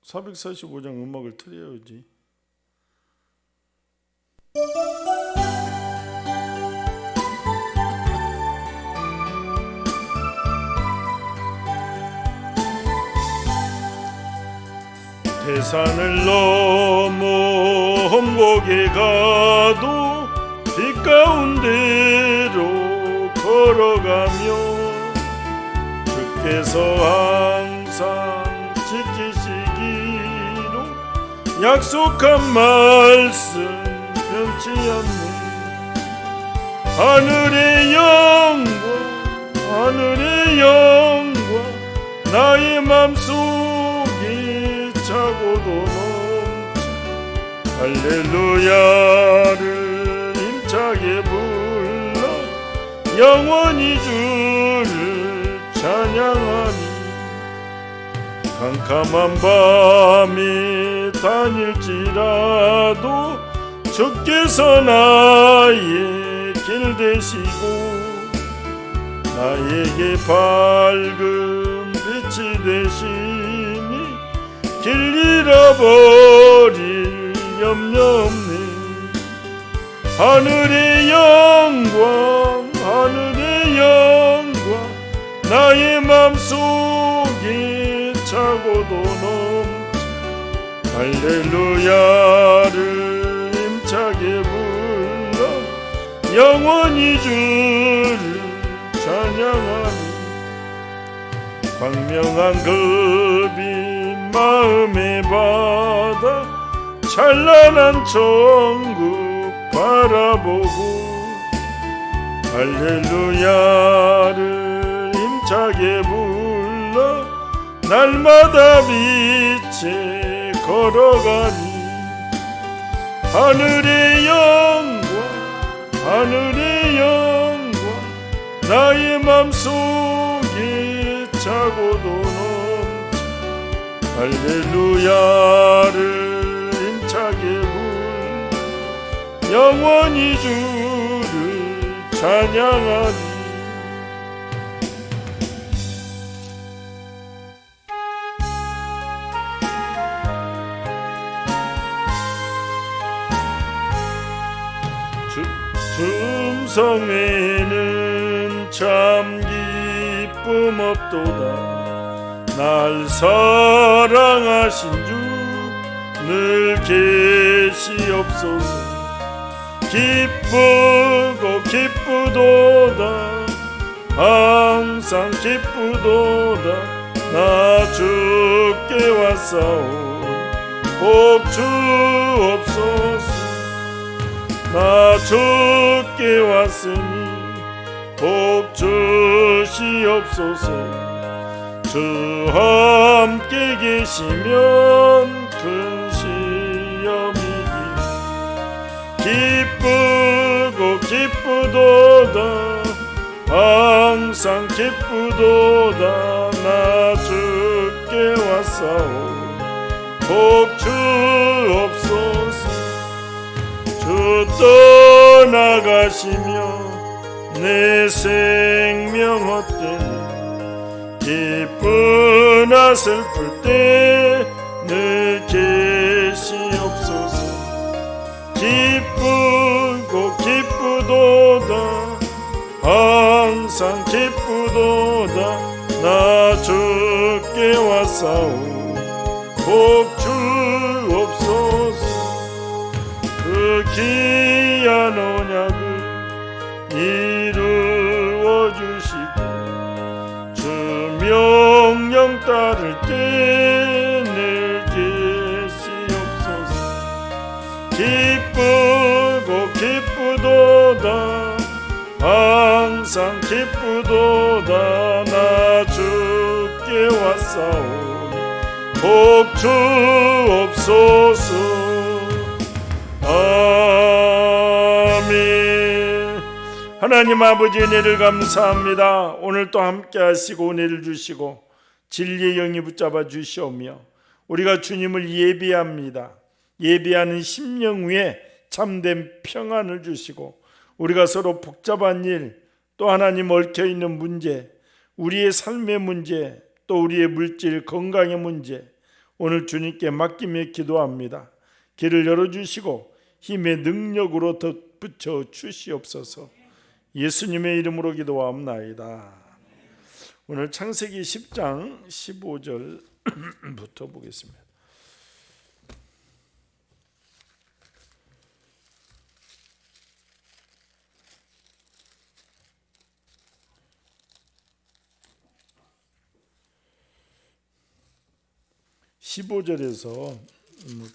445장 음악을 틀어야지. 대산을 넘어 험곡에 가도 빛 가운데로 걸어가며 주께서 항상 지키시기로 약속한 말씀 변치 않는 하늘의 영광 나의 맘속에 차고도 넘쳐 할렐루야를 힘차게 불러 영원히 주를 찬양하니 캄캄한 밤에 다닐지라도 주께서 나의 길 되시고 나에게 밝은 빛이 되시니 길 잃어버릴 염려 없네. 하늘의 영광 나의 맘속에 차고도 넘쳐 할렐루야를 힘차게 불러 영원히 주를 찬양하니 광명한 그 빛 마음의 바다 찬란한 천국 바라보고 할렐루야를 힘차게 불러 날마다 빛에 걸어가니 하늘의 영광 나의 맘속에 차고도 넘쳐 할렐루야를 힘차게 불러 영원히 주를 찬양하니 음성에는 참 기쁨 없도다 날 사랑하신 주 늘 계시옵소서 기쁘도다 항상 기쁘도다 나 주께 왔사오니 복 주옵소서 나 주께 왔으니 복 주시옵소서 주 함께 계시면 큰 시험이기 기쁘도다 항상 기쁘도다 나 주께 왔사오니 복 주옵소서 주 떠나가시며 내 생명 헛되니 기쁘나 슬플 때 늘 계시옵소서 기쁘도다 항상 기쁘도다 나 주께 왔사오니 복 주옵소서 그 귀한 언약을 이루어 주시고 주 명령 따를 때 늘 계시옵소서 기쁘도다 항상 기쁘도다 나 주께 왔사오니 복 주옵소서 아멘. 하나님 아버지 은혜를 감사합니다. 오늘 또 함께 하시고 은혜를 주시고 진리의 영이 붙잡아 주시오며 우리가 주님을 예배합니다. 예배하는 심령 위에 참된 평안을 주시고 우리가 서로 복잡한 일, 또 하나님 얽혀있는 문제, 우리의 삶의 문제, 또 우리의 물질 건강의 문제, 오늘 주님께 맡기며 기도합니다. 길을 열어주시고 힘의 능력으로 덧붙여 주시옵소서. 예수님의 이름으로 기도하옵나이다. 오늘 창세기 10장 15절부터 보겠습니다. (15절에서)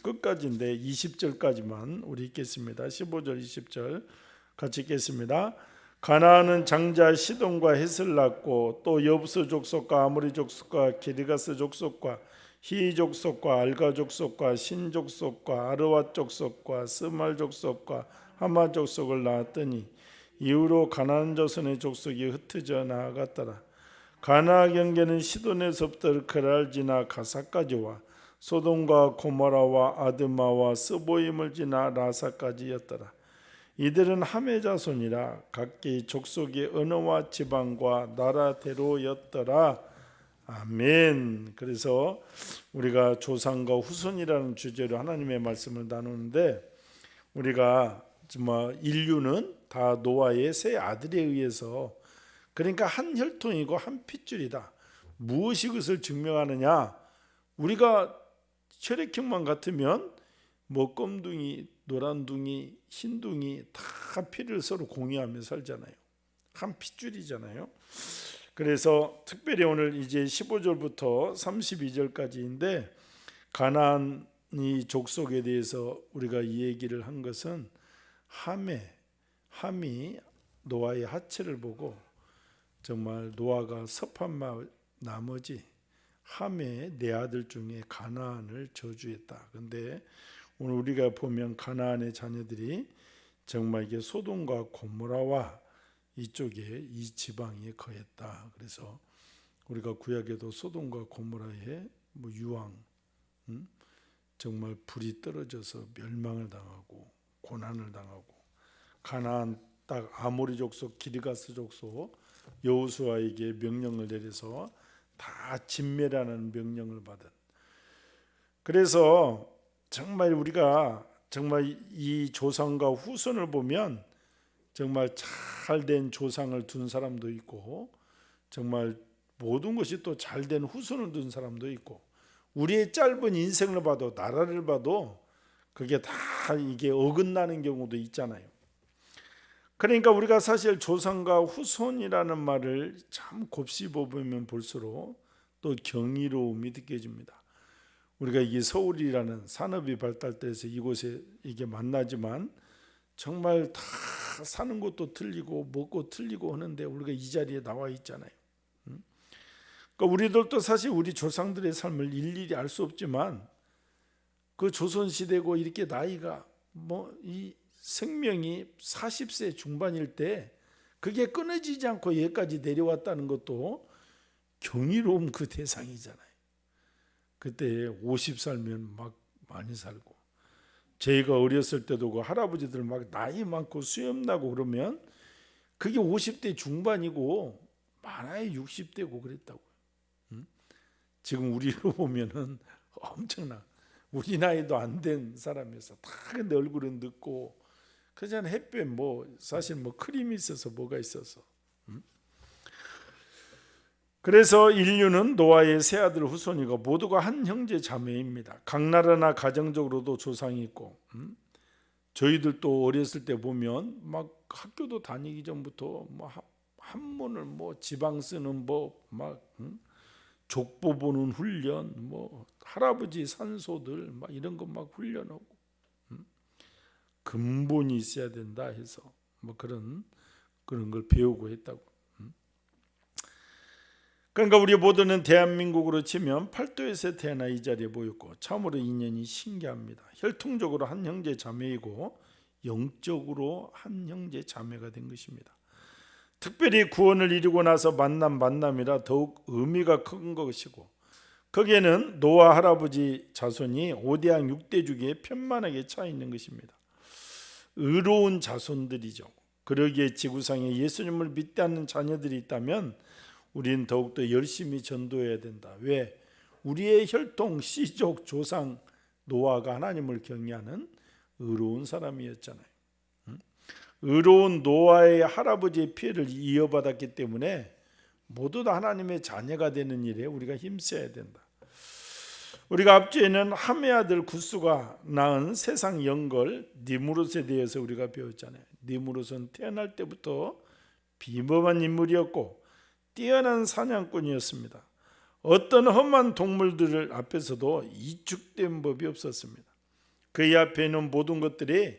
끝까지인데 20절까지만 우리 읽겠습니다. 15절 20절 같이 읽겠습니다. 가나안은 장자 시돈과 헷을 낳고 또 여부스 족속과 아모리 족속과 기르가스 족속과 히 족속과 알가 족속과 신 족속과 아르와 족속과 스말 족속과 하마 족속을 낳았더니 이후로 가나안 자손의 족속이 흩어져 나아갔더라. 가나안 경계는 시돈에서부터 그랄 지나 가사까지와 소돔과 고모라와 아드마와 스보임을 지나 라사까지였더라. 이들은 함의 자손이라 각기 족속의 언어와 지방과 나라대로였더라. 아멘. 그래서 우리가 조상과 후손이라는 주제로 하나님의 말씀을 나누는데, 우리가 정말 인류는 다 노아의 세 아들에 의해서, 그러니까 한 혈통이고 한 핏줄이다. 무엇이 그것을 증명하느냐? 우리가 혈액형만 같으면 뭐 검둥이, 노란둥이, 흰둥이 다 피를 서로 공유하며 살잖아요. 한 핏줄이잖아요. 그래서 특별히 오늘 이제 15절부터 32절까지인데 가나안이 족속에 대해서 우리가 이 얘기를 한 것은 함이 노아의 하체를 보고 정말 노아가 섭한 나머지 함의 네 아들 중에 가나안을 저주했다. 그런데 오늘 우리가 보면 가나안의 자녀들이 정말 이게 소돔과 고모라와 이쪽에 이 지방에 거했다. 그래서 우리가 구약에도 소돔과 고모라의 유황, 정말 불이 떨어져서 멸망을 당하고 고난을 당하고, 가나안 딱 아모리 족속, 기르가스 족속 여호수아에게 명령을 내려서 다 진멸하는 명령을 받은. 그래서 정말 우리가 정말 이 조상과 후손을 보면 정말 잘된 조상을 둔 사람도 있고 정말 모든 것이 또 잘된 후손을 둔 사람도 있고, 우리의 짧은 인생을 봐도 나라를 봐도 그게 다 이게 어긋나는 경우도 있잖아요. 그러니까 우리가 사실 조상과 후손이라는 말을 참 곱씹어 보면 볼수록 또 경이로움이 느껴집니다. 우리가 이게 서울이라는 산업이 발달돼서 이곳에 이게 만나지만 정말 다 사는 것도 틀리고 먹고 틀리고 하는데 우리가 이 자리에 나와 있잖아요. 그러니까 우리들도 사실 우리 조상들의 삶을 일일이 알 수 없지만 그 조선시대고 이렇게 나이가 이 생명이 40세 중반일 때 그게 끊어지지 않고 여기까지 내려왔다는 것도 경이로움 그 대상이잖아요. 그때 50 살면 막 많이 살고, 저희가 어렸을 때도 그 할아버지들 막 나이 많고 수염 나고 그러면 그게 50대 중반이고 많아야 60대고 그랬다고요. 지금 우리로 보면은 엄청나, 우리 나이도 안 된 사람이어서 다 근데 얼굴은 늙고 그냥 햇볕 사실 크림이 있어서 뭐가 있어서. 그래서 인류는 노아의 세 아들 후손이고 모두가 한 형제 자매입니다. 각 나라나 가정적으로도 조상이 있고, 저희들도 어렸을 때 보면 막 학교도 다니기 전부터 한문을 지방 쓰는 법, 족보 보는 훈련, 할아버지 산소들 이런 거 훈련하고, 근본이 있어야 된다 해서 그런 걸 배우고 했다고. 그러니까 우리 모두는 대한민국으로 치면 팔도에서 태어나 이 자리에 모였고 참으로 인연이 신기합니다. 혈통적으로 한 형제 자매이고 영적으로 한 형제 자매가 된 것입니다. 특별히 구원을 이루고 나서 만남이라 더욱 의미가 큰 것이고, 거기에는 노아 할아버지 자손이 5대양 6대주기에 편만하게 차 있는 것입니다. 의로운 자손들이죠. 그러기에 지구상에 예수님을 믿지 않는 자녀들이 있다면 우리는 더욱더 열심히 전도해야 된다. 왜? 우리의 혈통, 씨족, 조상 노아가 하나님을 경외하는 의로운 사람이었잖아요. 의로운 노아의 할아버지의 피해를 이어받았기 때문에 모두 다 하나님의 자녀가 되는 일에 우리가 힘써야 된다. 우리가 앞주에는 함의 아들 굿수가 낳은 세상 영걸 니무롯에 대해서 우리가 배웠잖아요. 니무롯은 태어날 때부터 비범한 인물이었고 뛰어난 사냥꾼이었습니다. 어떤 험한 동물들 앞에서도 이축된 법이 없었습니다. 그의 앞에 있는 모든 것들이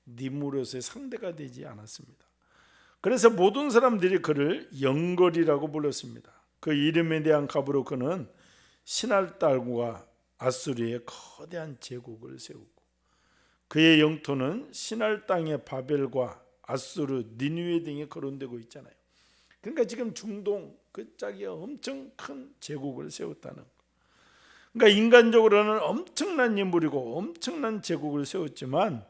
니무롯의 상대가 되지 않았습니다. 그래서 모든 사람들이 그를 영걸이라고 불렀습니다. 그 이름에 대한 값으로 그는 신할딸과 아수르의 거대한 제국을 세우고 그의 영토는 신할 땅의 바벨과 아수르, 니느웨 등에 거론되고 있잖아요. 그러니까 지금 중동 그 짝이 엄청 큰 제국을 세웠다는 거. 그러니까 인간적으로는 엄청난 인물이고 엄청난 제국을 세웠지만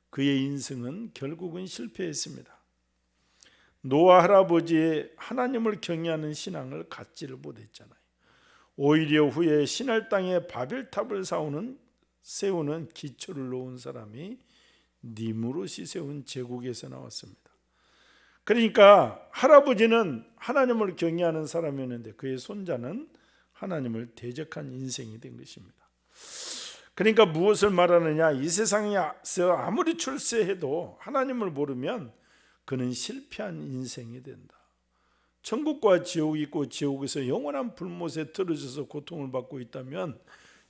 그의 인생은 결국은 실패했습니다. 노아 할아버지의 하나님을 경외하는 신앙을 갖지를 못했잖아요. 오히려 후에 신할 땅에 바벨탑을 세우는 기초를 놓은 사람이 니무롯이 세운 제국에서 나왔습니다. 그러니까 할아버지는 하나님을 경외하는 사람이었는데 그의 손자는 하나님을 대적한 인생이 된 것입니다. 그러니까 무엇을 말하느냐? 이 세상에서 아무리 출세해도 하나님을 모르면 그는 실패한 인생이 된다. 천국과 지옥이 있고 지옥에서 영원한 불못에 틀어져서 고통을 받고 있다면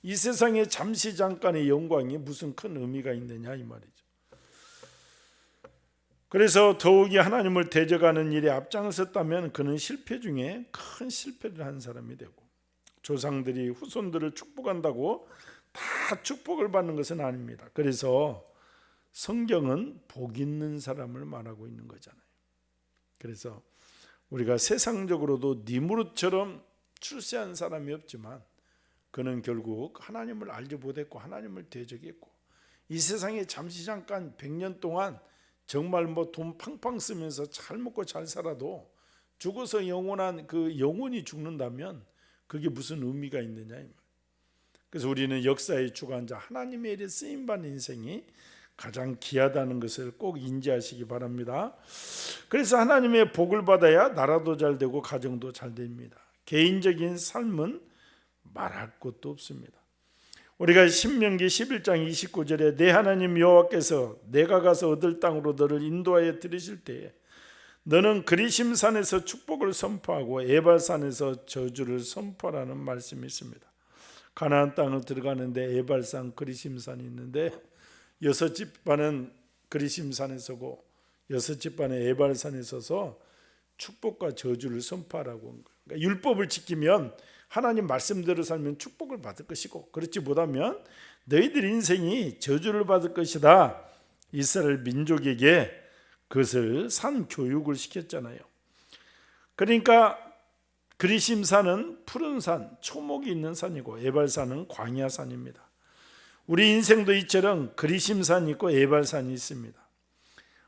이 세상에 잠시 잠깐의 영광이 무슨 큰 의미가 있느냐 이 말이죠. 그래서 더욱이 하나님을 대적하는 일에 앞장섰다면 그는 실패 중에 큰 실패를 한 사람이 되고 조상들이 후손들을 축복한다고 다 축복을 받는 것은 아닙니다. 그래서 성경은 복 있는 사람을 말하고 있는 거잖아요. 그래서 우리가 세상적으로도 니무롯처럼 출세한 사람이 없지만 그는 결국 하나님을 알지 못했고 하나님을 대적했고 이 세상에 잠시 잠깐 100년 동안 정말 돈 팡팡 쓰면서 잘 먹고 잘 살아도 죽어서 영원한 그 영혼이 죽는다면 그게 무슨 의미가 있느냐 이 말. 그래서 우리는 역사의 주관자 하나님의 일에 쓰임받는 인생이 가장 귀하다는 것을 꼭 인지하시기 바랍니다. 그래서 하나님의 복을 받아야 나라도 잘 되고 가정도 잘 됩니다. 개인적인 삶은 말할 것도 없습니다. 우리가 신명기 11장 29절에 내 하나님 여호와께서 내가 가서 얻을 땅으로 너를 인도하여 들이실 때에 너는 그리심산에서 축복을 선포하고 에발산에서 저주를 선포하라는 말씀이 있습니다. 가나안 땅을 들어가는데 에발산 그리심산이 있는데 6지파는 그리심산에 서고 6지파는 에발산에 서서 축복과 저주를 선포하라고 한 거예요. 그러니까 율법을 지키면 하나님 말씀대로 살면 축복을 받을 것이고 그렇지 못하면 너희들 인생이 저주를 받을 것이다. 이스라엘 민족에게 그것을 산 교육을 시켰잖아요. 그러니까 그리심산은 푸른 산, 초목이 있는 산이고 에발산은 광야산입니다. 우리 인생도 이처럼 그리심산이 있고 에발산이 있습니다.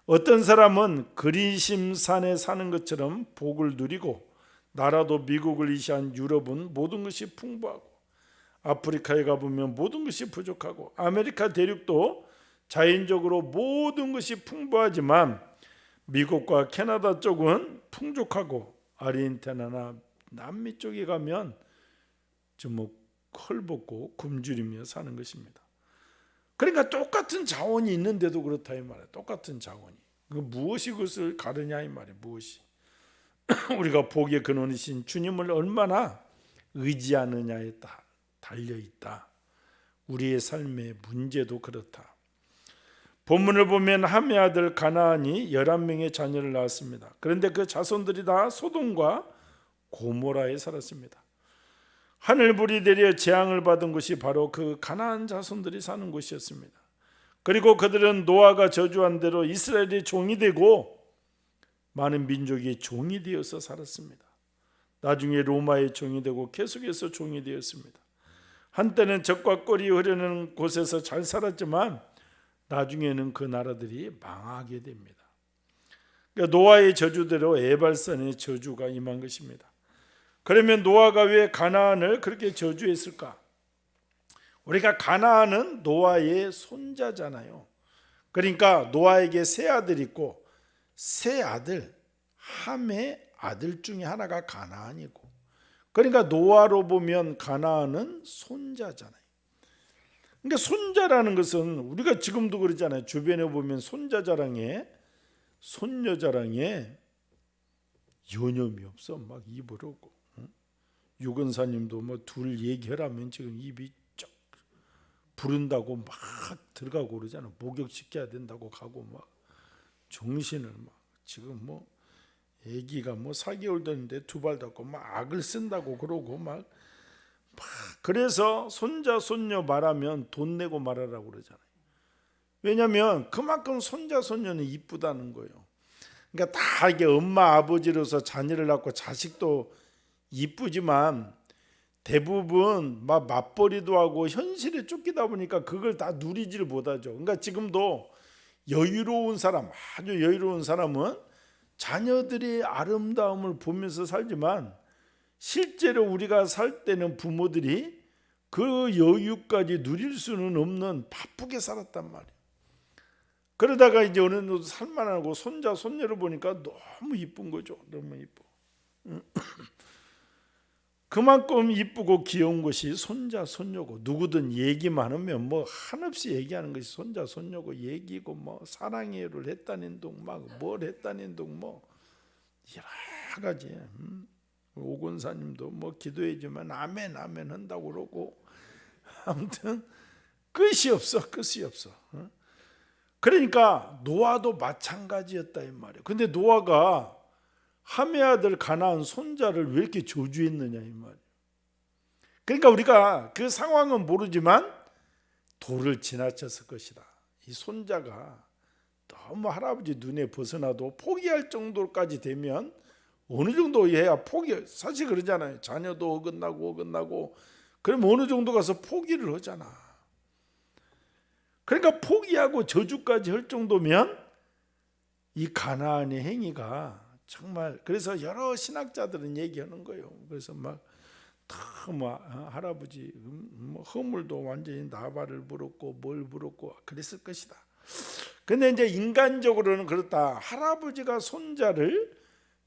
어떤 사람은 그리심산에 사는 것처럼 복을 누리고 나라도 미국을 이시한 유럽은 모든 것이 풍부하고 아프리카에 가보면 모든 것이 부족하고 아메리카 대륙도 자연적으로 모든 것이 풍부하지만 미국과 캐나다 쪽은 풍족하고 아르헨티나나 남미 쪽에 가면 좀 헐벗고 굶주리며 사는 것입니다. 그러니까 똑같은 자원이 있는데도 그렇다 이 말이에요. 똑같은 자원이. 무엇이 그것을 가르냐 이 말이에요. 무엇이. 우리가 복의 근원이신 주님을 얼마나 의지하느냐에 달려있다. 우리의 삶의 문제도 그렇다. 본문을 보면 함의 아들 가나안이 11명의 자녀를 낳았습니다. 그런데 그 자손들이 다 소돔과 고모라에 살았습니다. 하늘불이 내려 재앙을 받은 곳이 바로 그 가나안 자손들이 사는 곳이었습니다. 그리고 그들은 노아가 저주한 대로 이스라엘의 종이 되고 많은 민족이 종이 되어서 살았습니다. 나중에 로마의 종이 되고 계속해서 종이 되었습니다. 한때는 적과 꼴이 흐르는 곳에서 잘 살았지만 나중에는 그 나라들이 망하게 됩니다. 그러니까 노아의 저주대로 에발산의 저주가 임한 것입니다. 그러면 노아가 왜 가나안을 그렇게 저주했을까? 우리가 가나안은 노아의 손자잖아요. 그러니까 노아에게 세 아들이 있고 세 아들 함의 아들 중에 하나가 가나안이고, 그러니까 노아로 보면 가나안은 손자잖아요. 그러니까 손자라는 것은 우리가 지금도 그러잖아요. 주변에 보면 손자 자랑에 손녀 자랑에 여념이 없어. 막 입으로고. 유건사님도 뭐 둘 얘기하라면 지금 입이 쩍 부른다고 막 들어가고 그러잖아. 목욕시켜야 된다고 가고 막 정신을 막 지금 뭐 애기가 뭐 4개월 됐는데 두 발 닫고 막 악을 쓴다고 그러고 막 그래서 손자 손녀 말하면 돈 내고 말하라고 그러잖아요. 왜냐하면 그만큼 손자 손녀는 이쁘다는 거예요. 그러니까 다 이게 엄마 아버지로서 자녀를 낳고 자식도 이쁘지만 대부분 막 맞벌이도 하고 현실에 쫓기다 보니까 그걸 다 누리지를 못하죠. 그러니까 지금도 여유로운 사람, 아주 여유로운 사람은 자녀들의 아름다움을 보면서 살지만 실제로 우리가 살 때는 부모들이 그 여유까지 누릴 수는 없는 바쁘게 살았단 말이에요. 그러다가 이제 어느 정도 살만하고 손자 손녀를 보니까 너무 이쁜 거죠. 너무 이뻐. 그만큼 이쁘고 귀여운 것이 손자 손녀고, 누구든 얘기만 하면 뭐 한없이 얘기하는 것이 손자 손녀고, 얘기고 뭐 사랑해요를 했다는 둥 막 뭘 했다는 둥 뭐 여러 가지. 오건사님도 뭐 기도해주면 아멘 아멘 한다고 그러고, 아무튼 끝이 없어. 끝이 없어. 그러니까 노아도 마찬가지였다 이 말이에요. 근데 노아가 함의 아들 가나안 손자를 왜 이렇게 저주했느냐 이 말이에요. 그러니까 우리가 그 상황은 모르지만 도를 지나쳤을 것이다. 이 손자가 너무 할아버지 눈에 벗어나도 포기할 정도까지 되면 어느 정도 해야 포기, 사실 그러잖아요. 자녀도 어긋나고 그러면 어느 정도 가서 포기를 하잖아. 그러니까 포기하고 저주까지 할 정도면 이 가나안의 행위가 정말, 그래서 여러 신학자들은 얘기하는 거예요. 그래서 막 할아버지 허물도 완전히 나발을 불었고 뭘 불었고 그랬을 것이다. 근데 이제 인간적으로는 그렇다. 할아버지가 손자를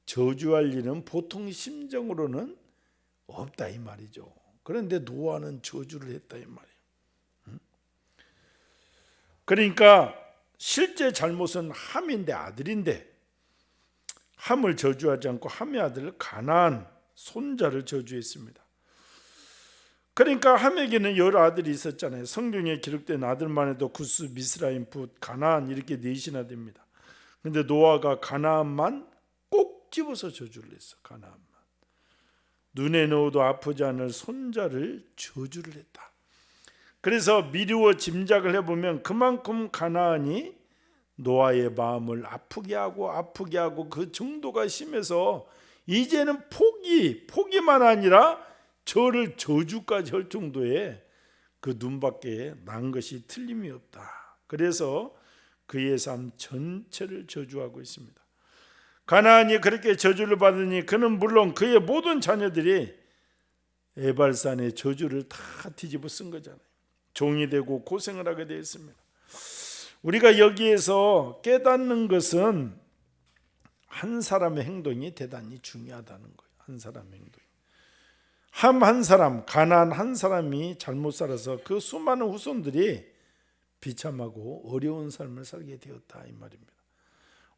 저주할 일은 보통 심정으로는 없다 이 말이죠. 그런데 노아는 저주를 했다 이 말이에요. 그러니까 실제 잘못은 함인데, 아들인데 함을 저주하지 않고 함의 아들 가나안 손자를 저주했습니다. 그러니까 함에게는 여러 아들이 있었잖아요. 성경에 기록된 아들만 해도 구스, 미스라임, 붓, 가나안 이렇게 넷이나 됩니다. 근데 노아가 가나안만 꼭 집어서 저주를 했어. 가나안만. 눈에 넣어도 아프지 않을 손자를 저주를 했다. 그래서 미루어 짐작을 해보면 그만큼 가나안이 노아의 마음을 아프게 하고 그 정도가 심해서 이제는 포기만 아니라 저를 저주까지 할 정도의 그 눈밖에 난 것이 틀림이 없다. 그래서 그의 삶 전체를 저주하고 있습니다. 가나안이 그렇게 저주를 받으니 그는 물론 그의 모든 자녀들이 에발산의 저주를 다 뒤집어 쓴 거잖아요. 종이 되고 고생을 하게 되었습니다. 우리가 여기에서 깨닫는 것은 한 사람의 행동이 대단히 중요하다는 거예요. 한 사람의 행동이. 함 한 사람, 가나안 한 사람이 잘못 살아서 그 수많은 후손들이 비참하고 어려운 삶을 살게 되었다 이 말입니다.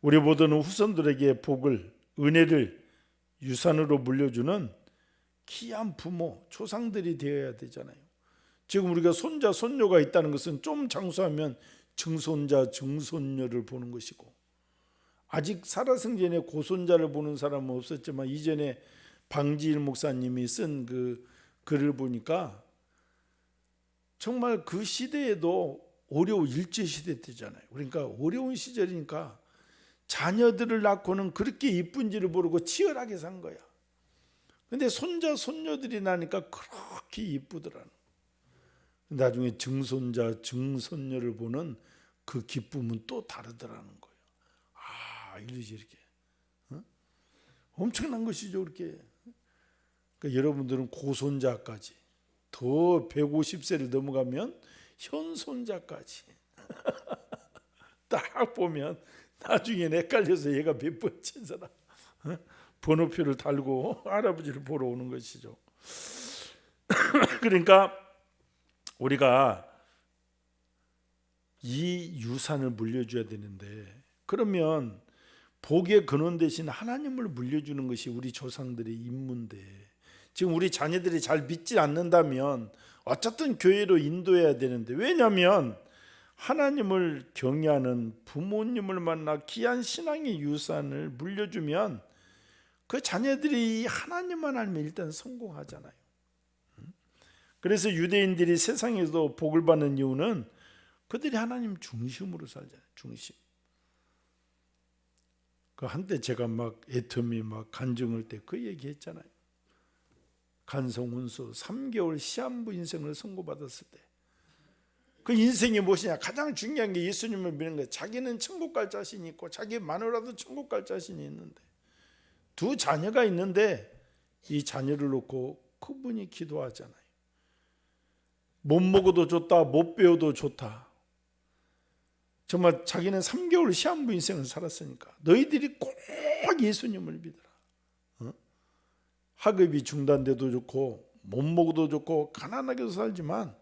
우리 모두는 후손들에게 복을, 은혜를 유산으로 물려주는 귀한 부모, 조상들이 되어야 되잖아요. 지금 우리가 손자, 손녀가 있다는 것은 좀 장수하면 증손자, 증손녀를 보는 것이고, 아직 살아생전에 고손자를 보는 사람은 없었지만 이전에 방지일 목사님이 쓴 그 글을 보니까 정말 그 시대에도 어려운 일제시대 때잖아요. 그러니까 어려운 시절이니까 자녀들을 낳고는 그렇게 이쁜지를 모르고 치열하게 산 거야. 근데 손자 손녀들이 나니까 그렇게 이쁘더라는 거야. 나중에 증손자 증손녀를 보는 그 기쁨은 또 다르더라는 거예요. 아, 이렇게 엄청난 것이죠. 그렇게 그러니까 여러분들은 고손자까지, 더 150세를 넘어가면 현손자까지 딱 보면 나중에 헷갈려서 얘가 몇 번째 사람, 번호표를 달고 할아버지를 보러 오는 것이죠. 그러니까 우리가 이 유산을 물려줘야 되는데, 그러면 복의 근원 대신 하나님을 물려주는 것이 우리 조상들의 임무인데, 지금 우리 자녀들이 잘 믿지 않는다면 어쨌든 교회로 인도해야 되는데, 왜냐하면 하나님을 경외하는 부모님을 만나 귀한 신앙의 유산을 물려주면 그 자녀들이 하나님만 알면 일단 성공하잖아요. 그래서 유대인들이 세상에서 복을 받는 이유는 그들이 하나님 중심으로 살잖아요. 중심. 그 한때 제가 막 애터미 막 간증할 때 그 얘기했잖아요. 간성운수 3개월 시한부 인생을 선고받았을 때 그 인생이 무엇이냐, 가장 중요한 게 예수님을 믿는 거예요. 자기는 천국 갈 자신이 있고 자기 마누라도 천국 갈 자신이 있는데, 두 자녀가 있는데 이 자녀를 놓고 그분이 기도하잖아요. 못 먹어도 좋다, 못 배워도 좋다. 정말 자기는 3개월 시한부 인생을 살았으니까 너희들이 꼭 예수님을 믿어라. 학업이 중단돼도 좋고 못 먹어도 좋고 가난하게도 살지만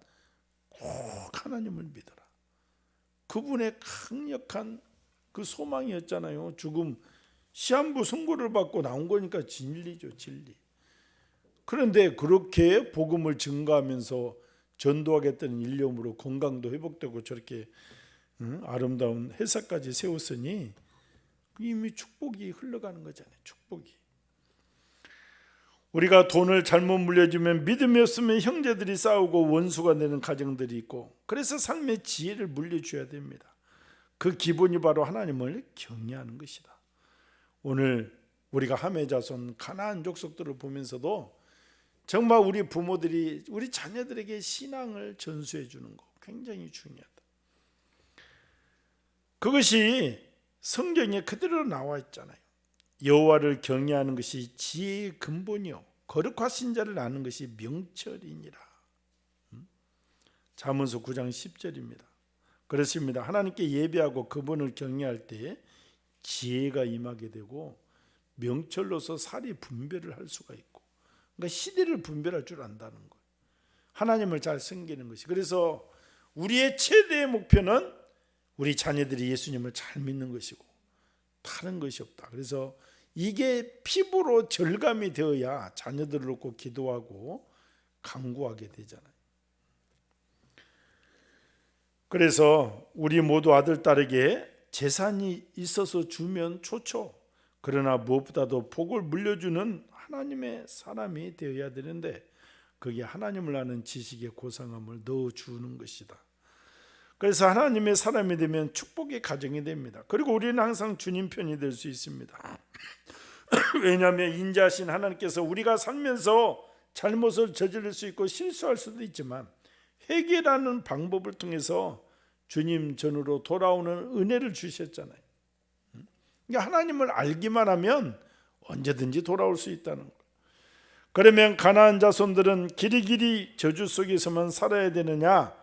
꼭 하나님을 믿어라. 그분의 강력한 그 소망이었잖아요. 죽음, 시한부 선고를 받고 나온 거니까 진리죠, 진리. 그런데 그렇게 복음을 증거하면서 전도하겠다는 일념으로 건강도 회복되고 저렇게 아름다운 회사까지 세웠으니 이미 축복이 흘러가는 거잖아요. 축복이. 우리가 돈을 잘못 물려주면 믿음이 없으면 형제들이 싸우고 원수가 되는 가정들이 있고, 그래서 삶의 지혜를 물려줘야 됩니다. 그 기본이 바로 하나님을 경외하는 것이다. 오늘 우리가 함의 자손 가나안 족속들을 보면서도 정말 우리 부모들이 우리 자녀들에게 신앙을 전수해 주는 거 굉장히 중요하다. 그것이 성경에 그대로 나와 있잖아요. 여호와를 경외하는 것이 지혜의 근본이요 거룩하신 자를 아는 것이 명철이니라. 잠언서 9장 10절입니다. 그렇습니다. 하나님께 예배하고 그분을 경외할 때 지혜가 임하게 되고 명철로서 살이 분별을 할 수가 있고, 그러니까 시대를 분별할 줄 안다는 거예요. 하나님을 잘 섬기는 것이. 그래서 우리의 최대의 목표는 우리 자녀들이 예수님을 잘 믿는 것이고 다른 것이 없다. 그래서 이게 피부로 절감이 되어야 자녀들을 놓고 기도하고 간구하게 되잖아요. 그래서 우리 모두 아들 딸에게 재산이 있어서 주면 좋죠. 그러나 무엇보다도 복을 물려주는 하나님의 사람이 되어야 되는데, 그게 하나님을 아는 지식의 고상함을 넣어주는 것이다. 그래서 하나님의 사람이 되면 축복의 가정이 됩니다. 그리고 우리는 항상 주님 편이 될 수 있습니다. 왜냐하면 인자하신 하나님께서 우리가 살면서 잘못을 저지를 수 있고 실수할 수도 있지만 회개라는 방법을 통해서 주님 전으로 돌아오는 은혜를 주셨잖아요. 그러니까 하나님을 알기만 하면 언제든지 돌아올 수 있다는 거예요. 그러면 가나안 자손들은 길이길이 저주 속에서만 살아야 되느냐?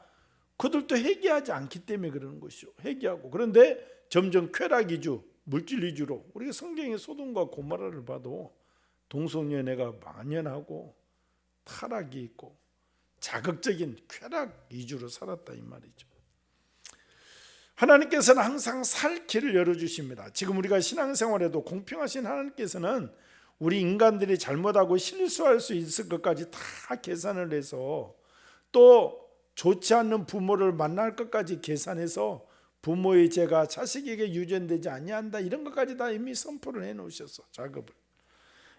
그들도 회개하지 않기 때문에 그러는 것이죠. 회개하고. 그런데 점점 쾌락 위주, 물질 위주로, 우리가 성경의 소돔과 고모라를 봐도 동성연애가 만연하고 타락이 있고 자극적인 쾌락 위주로 살았다 이 말이죠. 하나님께서는 항상 살 길을 열어주십니다. 지금 우리가 신앙생활에도 공평하신 하나님께서는 우리 인간들이 잘못하고 실수할 수 있을 것까지 다 계산을 해서, 또 좋지 않는 부모를 만날 것까지 계산해서 부모의 죄가 자식에게 유전되지 아니한다, 이런 것까지 다 이미 선포를 해놓으셨어. 작업을.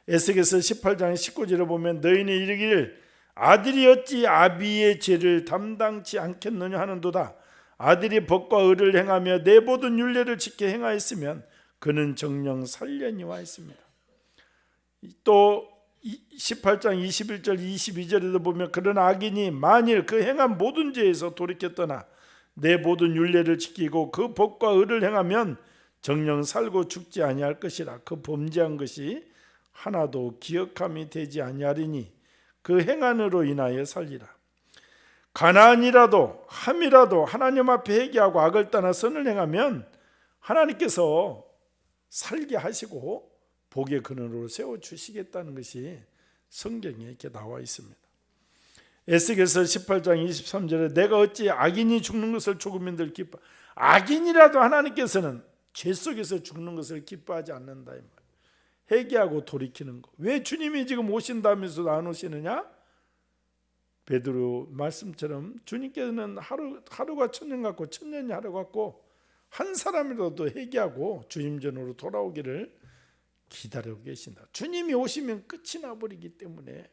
에스겔서 18장 19절에 보면 너희는 이르기를 아들이 어찌 아비의 죄를 담당치 않겠느냐 하는도다. 아들이 법과 의를 행하며 내 모든 율례를 지켜 행하였으면 그는 정령 살려니와 했습니다. 또 18장 21절 22절에도 보면 그런 악인이 만일 그 행한 모든 죄에서 돌이켜 떠나 내 모든 율례를 지키고 그 법과 의를 행하면 정령 살고 죽지 아니할 것이라. 그 범죄한 것이 하나도 기억함이 되지 아니하리니 그 행한으로 인하여 살리라. 가난이라도 함이라도 하나님 앞에 회개하고 악을 떠나 선을 행하면 하나님께서 살게 하시고 복의 근원으로 세워주시겠다는 것이 성경에 이렇게 나와 있습니다. 에스겔서 18장 23절에 내가 어찌 악인이 죽는 것을 조금인들 기뻐, 악인이라도 하나님께서는 죄 속에서 죽는 것을 기뻐하지 않는다 이 말. 회개하고 돌이키는 거. 왜 주님이 지금 오신다면서도 안 오시느냐? 베드로 말씀처럼 주님께서는 하루가 천년 같고 천년이 하루 같고 한 사람이라도 회개하고 주님 전으로 돌아오기를 기다리고 계신다. 주님이 오시면 끝이 나버리기 때문에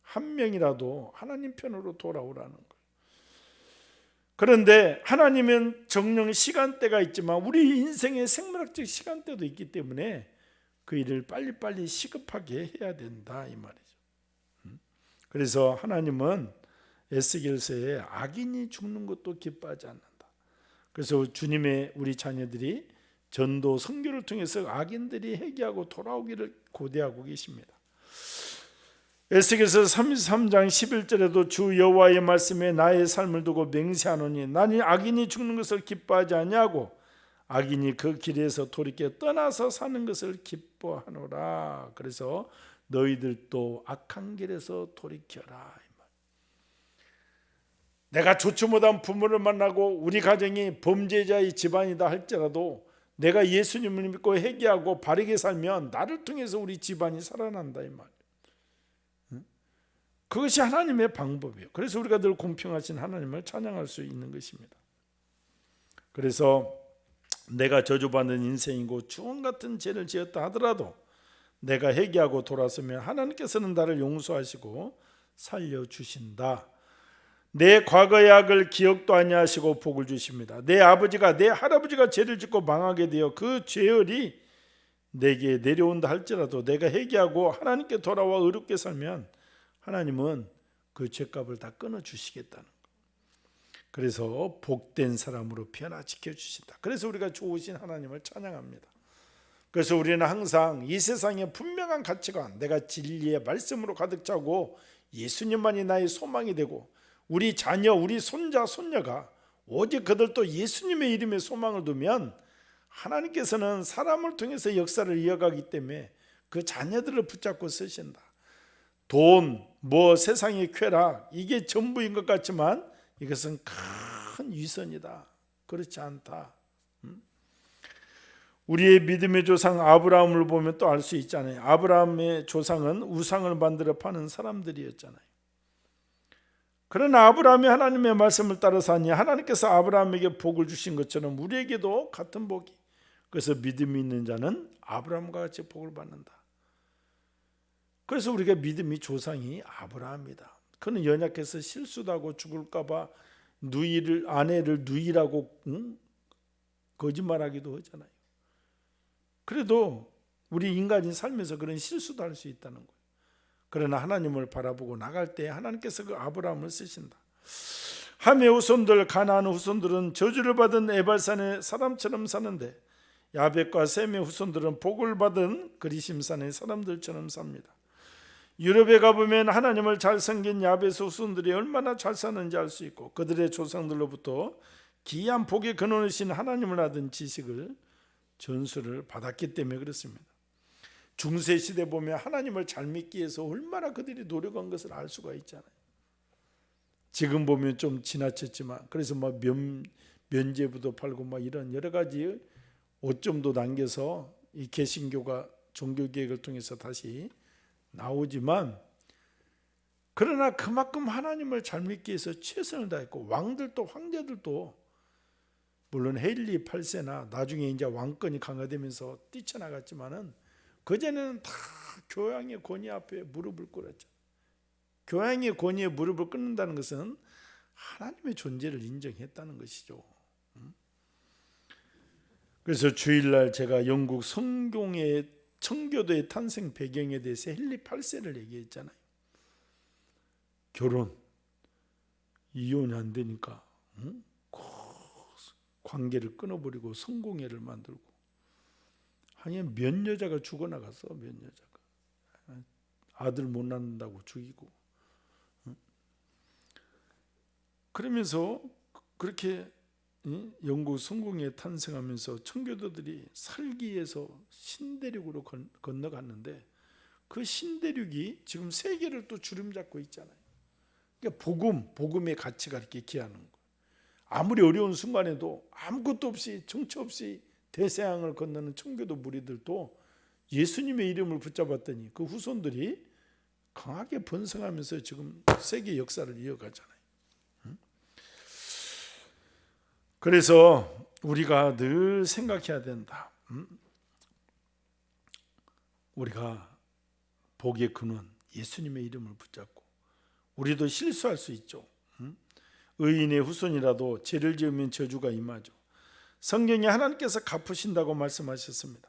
한 명이라도 하나님 편으로 돌아오라는 거예요. 그런데 하나님은 정령 시간대가 있지만 우리 인생의 생물학적 시간대도 있기 때문에 그 일을 빨리빨리 시급하게 해야 된다 이 말이죠. 그래서 하나님은 에스겔서에 악인이 죽는 것도 기뻐하지 않는다. 그래서 주님의 우리 자녀들이 전도 선교를 통해서 악인들이 회개하고 돌아오기를 고대하고 계십니다. 에스겔서 33장 11절에도 주 여호와의 말씀에 나의 삶을 두고 맹세하노니 나는 악인이 죽는 것을 기뻐하지 아니하고 악인이 그 길에서 돌이켜 떠나서 사는 것을 기뻐하노라. 그래서 너희들도 악한 길에서 돌이켜라. 내가 좋지 못한 부모를 만나고 우리 가정이 범죄자의 집안이다 할지라도 내가 예수님을 믿고 회개하고 바르게 살면 나를 통해서 우리 집안이 살아난다 이 말. 그것이 하나님의 방법이에요. 그래서 우리가 늘 공평하신 하나님을 찬양할 수 있는 것입니다. 그래서 내가 저주받는 인생이고 주원 같은 죄를 지었다 하더라도 내가 회개하고 돌아서면 하나님께서는 나를 용서하시고 살려주신다. 내 과거의 악을 기억도 아니하시고 복을 주십니다. 내 아버지가 내 할아버지가 죄를 짓고 망하게 되어 그 죄열이 내게 내려온다 할지라도 내가 회개하고 하나님께 돌아와 의롭게 살면 하나님은 그 죄값을 다 끊어주시겠다는 거예요. 그래서 복된 사람으로 변화시켜 주신다. 그래서 우리가 좋으신 하나님을 찬양합니다. 그래서 우리는 항상 이 세상의 분명한 가치관, 내가 진리의 말씀으로 가득 차고 예수님만이 나의 소망이 되고 우리 자녀, 우리 손자, 손녀가 오직 그들도 예수님의 이름에 소망을 두면 하나님께서는 사람을 통해서 역사를 이어가기 때문에 그 자녀들을 붙잡고 쓰신다. 돈, 세상의 쾌락, 이게 전부인 것 같지만 이것은 큰 위선이다. 그렇지 않다. 우리의 믿음의 조상 아브라함을 보면 또 알 수 있잖아요. 아브라함의 조상은 우상을 만들어 파는 사람들이었잖아요. 그러나 아브라함이 하나님의 말씀을 따라 사니 하나님께서 아브라함에게 복을 주신 것처럼 우리에게도 같은 복이. 그래서 믿음이 있는 자는 아브라함과 같이 복을 받는다. 그래서 우리가 믿음이 조상이 아브라함이다. 그는 연약해서 실수도 하고 죽을까 봐 아내를 누이라고 거짓말하기도 하잖아요. 그래도 우리 인간이 살면서 그런 실수도 할 수 있다는 거예요. 그러나 하나님을 바라보고 나갈 때 하나님께서 그 아브라함을 쓰신다. 함의 후손들 가나안 후손들은 저주를 받은 에발산의 사람처럼 사는데 야벳과 셈의 후손들은 복을 받은 그리심산의 사람들처럼 삽니다. 유럽에 가보면 하나님을 잘 섬긴 야벳 후손들이 얼마나 잘 사는지 알 수 있고 그들의 조상들로부터 기이한 복의 근원이신 하나님을 아는 지식을 전수를 받았기 때문에 그렇습니다. 중세 시대 보면 하나님을 잘 믿기 위해서 얼마나 그들이 노력한 것을 알 수가 있잖아요. 지금 보면 좀 지나쳤지만 그래서 면죄부도 팔고 이런 여러 가지 오점도 남겨서 이 개신교가 종교개혁을 통해서 다시 나오지만 그러나 그만큼 하나님을 잘 믿기 위해서 최선을 다했고 왕들도 황제들도 물론 헤일리 8세나 나중에 이제 왕권이 강화되면서 뛰쳐나갔지만은 그전에는 다 교황의 권위 앞에 무릎을 꿇었죠. 교황의 권위에 무릎을 꿇는다는 것은 하나님의 존재를 인정했다는 것이죠. 그래서 주일날 제가 영국 성공의 청교도의 탄생 배경에 대해서 헨리 8세를 얘기했잖아요. 결혼, 이혼이 안 되니까 관계를 끊어버리고 성공회를 만들고 몇 여자가 죽어나갔어. 몇 여자가. 아들 못 낳는다고 죽이고. 그러면서 그렇게 영국 성공에 탄생하면서 청교도들이 살기 위해서 신대륙으로 건너갔는데 그 신대륙이 지금 세계를 또 주름잡고 있잖아요. 그러니까 복음의 가치가 이렇게 귀하는 거예요. 아무리 어려운 순간에도 아무것도 없이 정처 없이 대서양을 건너는 청교도 무리들도 예수님의 이름을 붙잡았더니 그 후손들이 강하게 번성하면서 지금 세계 역사를 이어가잖아요. 그래서 우리가 늘 생각해야 된다. 우리가 복의 근원 예수님의 이름을 붙잡고 우리도 실수할 수 있죠. 의인의 후손이라도 죄를 지으면 저주가 임하죠. 성경에 하나님께서 갚으신다고 말씀하셨습니다.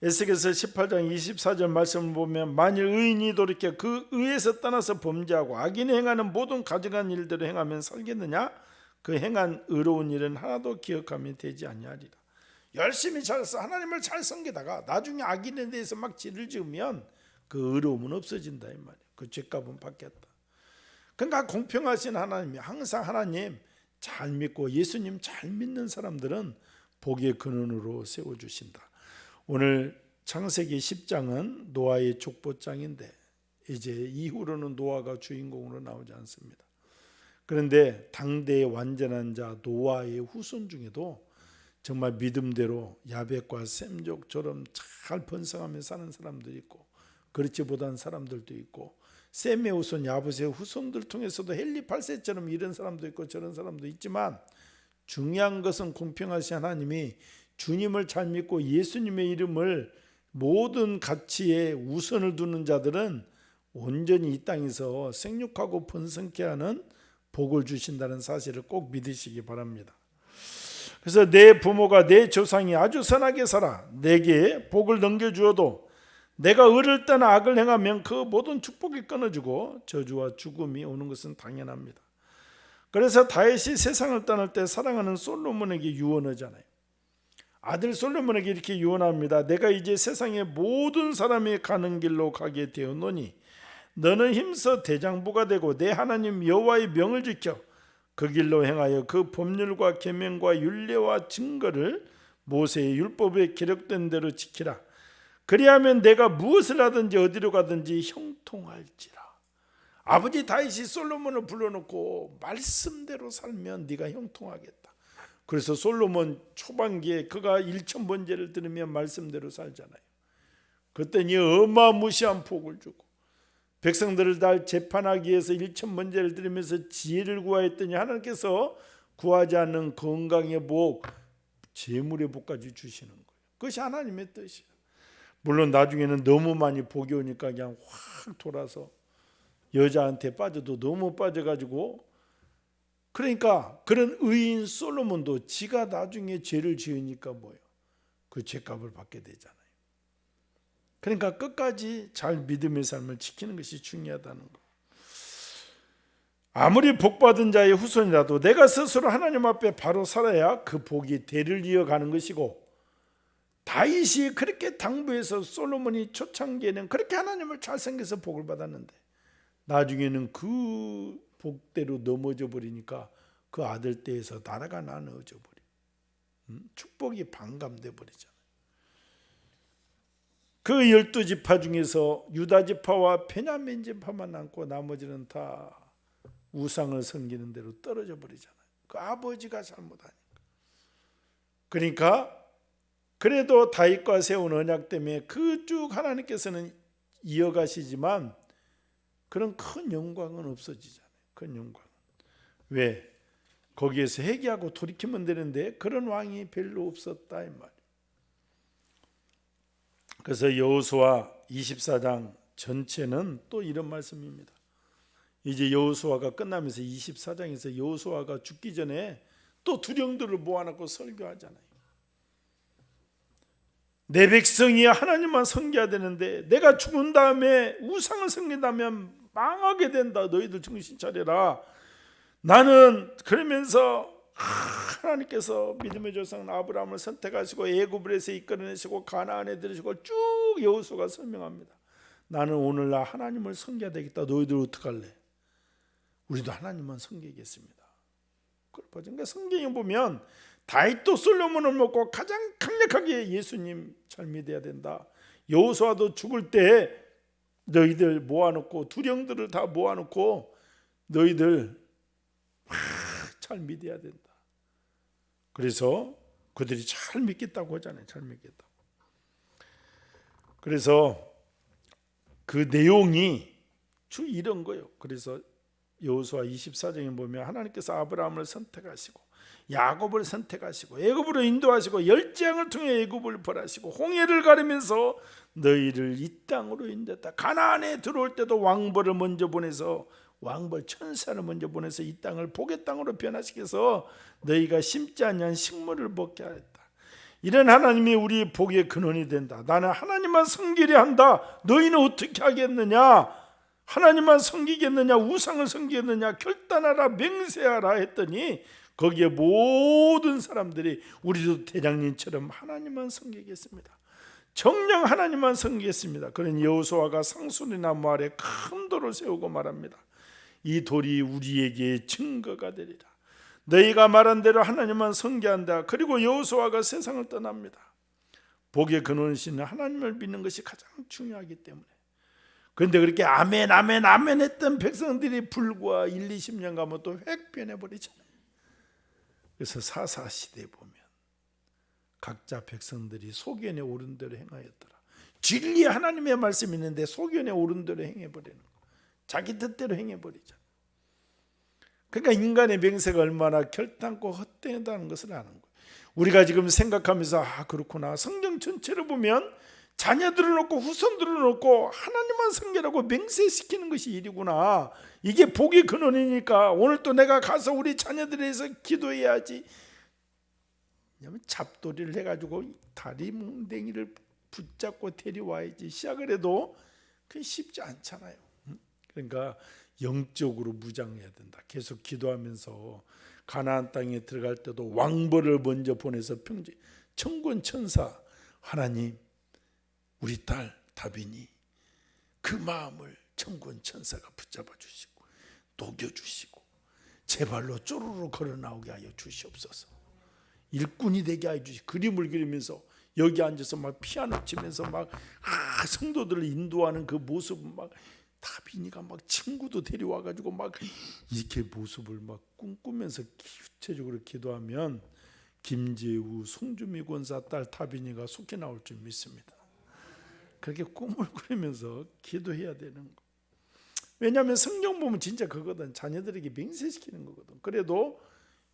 에스겔서 18장 24절 말씀을 보면 만일 의인이 돌이켜 그 의에서 떠나서 범죄하고 악인이 행하는 모든 가증한 일대로 행하면 살겠느냐? 그 행한 의로운 일은 하나도 기억하면 되지 아니하리라. 열심히 잘해서 하나님을 잘 섬기다가 나중에 악인에 대해서 막 죄를 지으면 그 의로움은 없어진다 이 말이에요. 그 죄값은 받겠다. 그러니까 공평하신 하나님이 항상 하나님 잘 믿고 예수님 잘 믿는 사람들은 복의 근원으로 세워주신다. 오늘 창세기 10장은 노아의 족보장인데 이제 이후로는 노아가 주인공으로 나오지 않습니다. 그런데 당대의 완전한 자 노아의 후손 중에도 정말 믿음대로 야벳과 셈족처럼 잘 번성하며 사는 사람들이 있고 그렇지 못한 사람들도 있고 셈의 후손 야벳의 후손들 통해서도 헨리 8세처럼 이런 사람도 있고 저런 사람도 있지만 중요한 것은 공평하신 하나님이 주님을 잘 믿고 예수님의 이름을 모든 가치에 우선을 두는 자들은 온전히 이 땅에서 생육하고 번성케 하는 복을 주신다는 사실을 꼭 믿으시기 바랍니다. 그래서 내 부모가 내 조상이 아주 선하게 살아 내게 복을 넘겨주어도 내가 의를 떠나 악을 행하면 그 모든 축복이 끊어지고 저주와 죽음이 오는 것은 당연합니다. 그래서 다윗이 세상을 떠날 때 사랑하는 솔로몬에게 유언하잖아요. 아들 솔로몬에게 이렇게 유언합니다. 내가 이제 세상의 모든 사람이 가는 길로 가게 되었노니 너는 힘써 대장부가 되고 내 하나님 여호와의 명을 지켜 그 길로 행하여 그 법률과 계명과 율례와 증거를 모세의 율법에 기록된 대로 지키라. 그리하면 내가 무엇을 하든지 어디로 가든지 형통할지라. 아버지 다윗이 솔로몬을 불러놓고 말씀대로 살면 네가 형통하겠다. 그래서 솔로몬 초반기에 그가 1000번제를 드리면 말씀대로 살잖아요. 그랬더니 어마무시한 복을 주고 백성들을 다 재판하기 위해서 1000번제를 드리면서 지혜를 구하였더니 하나님께서 구하지 않는 건강의 복, 재물의 복까지 주시는 거예요. 그것이 하나님의 뜻이에요. 물론 나중에는 너무 많이 복이 오니까 그냥 확 돌아서 여자한테 빠져도 너무 빠져가지고 그러니까 그런 의인 솔로몬도 지가 나중에 죄를 지으니까 뭐예요? 그 죄값을 받게 되잖아요. 그러니까 끝까지 잘 믿음의 삶을 지키는 것이 중요하다는 거. 아무리 복받은 자의 후손이라도 내가 스스로 하나님 앞에 바로 살아야 그 복이 대를 이어가는 것이고 다윗이 그렇게 당부해서 솔로몬이 초창기에는 그렇게 하나님을 잘 섬겨서 복을 받았는데 나중에는 그 복대로 넘어져 버리니까 그 아들 떼에서 나라가 나눠져 버려. 축복이 반감돼 버리잖아요. 그 12지파 중에서 유다지파와 베냐민 지파만 남고 나머지는 다 우상을 섬기는 대로 떨어져 버리잖아요. 그 아버지가 잘못하니까. 그러니까 그래도 다윗과 세운 언약 때문에 그 쭉 하나님께서는 이어가시지만 그런 큰 영광은 없어지잖아요. 큰 영광. 왜? 거기에서 회개하고 돌이키면 되는데 그런 왕이 별로 없었다 이 말이에요. 그래서 여호수아 24장 전체는 또 이런 말씀입니다. 이제 여호수아가 끝나면서 24장에서 여호수아가 죽기 전에 또 두령들을 모아놓고 설교하잖아요. 내 백성이 하나님만 섬겨야 되는데 내가 죽은 다음에 우상을 섬긴다면 망하게 된다. 너희들 정신 차려라. 나는 그러면서 하나님께서 믿음의 조상 아브라함을 선택하시고 애굽에서 이끌어내시고 가나안에 들으시고 쭉 여호수아가 설명합니다. 나는 오늘날 하나님을 섬겨야 되겠다. 너희들 어떡할래? 우리도 하나님만 섬기겠습니다. 그러니까 성경에 보면 다윗도 솔로몬을 먹고 가장 강력하게 예수님 잘 믿어야 된다. 여호수아도 죽을 때 너희들 모아놓고 두령들을 다 모아놓고 너희들 잘 믿어야 된다. 그래서 그들이 잘 믿겠다고 하잖아요. 잘 믿겠다. 그래서 그 내용이 주 이런 거예요. 그래서 여호수아 24장에 보면 하나님께서 아브라함을 선택하시고 야곱을 선택하시고 애굽으로 인도하시고 열재앙을 통해 애굽을 벌하시고 홍해를 가르면서 너희를 이 땅으로 인도했다. 가나안에 들어올 때도 왕벌을 먼저 보내서 왕벌 천사를 먼저 보내서 이 땅을 복의 땅으로 변화시켜서 너희가 심지 않은 식물을 먹게 하였다. 이런 하나님이 우리 복의 근원이 된다. 나는 하나님만 섬기려 한다. 너희는 어떻게 하겠느냐? 하나님만 섬기겠느냐? 우상을 섬기겠느냐? 결단하라, 맹세하라 했더니 거기에 모든 사람들이 우리도 대장님처럼 하나님만 섬기겠습니다. 정녕 하나님만 섬기겠습니다. 그런 여호수아가 상수리나무 아래 큰 돌을 세우고 말합니다. 이 돌이 우리에게 증거가 되리라. 너희가 말한 대로 하나님만 섬겨한다. 그리고 여호수아가 세상을 떠납니다. 복의 근원이신 하나님을 믿는 것이 가장 중요하기 때문에. 그런데 그렇게 아멘 아멘 아멘 했던 백성들이 불과 1, 20년 가면 또 획 변해버리잖아요. 그래서 사사시대에 보면 각자 백성들이 소견에 오른 대로 행하였더라. 진리의 하나님의 말씀이 있는데 소견에 오른 대로 행해버리는 거. 자기 뜻대로 행해버리잖아. 그러니까 인간의 맹세가 얼마나 결단코 헛되다는 것을 아는 거예요. 우리가 지금 생각하면서 그렇구나. 성경 전체를 보면 자녀들을 놓고 후손들을 놓고 하나님만 섬기라고 맹세시키는 것이 일이구나. 이게 복의 근원이니까 오늘 또 내가 가서 우리 자녀들에 대해서 기도해야지. 왜냐하면 잡돌이를 해가지고 다리 뭉댕이를 붙잡고 데려와야지 시작을 해도 그게 쉽지 않잖아요. 그러니까 영적으로 무장해야 된다. 계속 기도하면서 가나안 땅에 들어갈 때도 왕벌을 먼저 보내서 천군 천사 하나님 우리 딸 다빈이 그 마음을 천군 천사가 붙잡아 주시고 녹여 주시고 제발로 쪼르르 걸어 나오게 하여 주시옵소서. 일꾼이 되게 하여 주시고 그림을 그리면서 여기 앉아서 막 피아노 치면서 막 성도들을 인도하는 그 모습 막 다빈이가 막 친구도 데려와 가지고 막 이렇게 모습을 막 꿈꾸면서 구체적으로 기도하면 김재우 송주미 권사 딸 다빈이가 속히 나올 줄 믿습니다. 그렇게 꿈을 꾸면서 기도해야 되는 거. 왜냐하면 성경 보면 진짜 그거든. 자녀들에게 맹세시키는 거거든. 그래도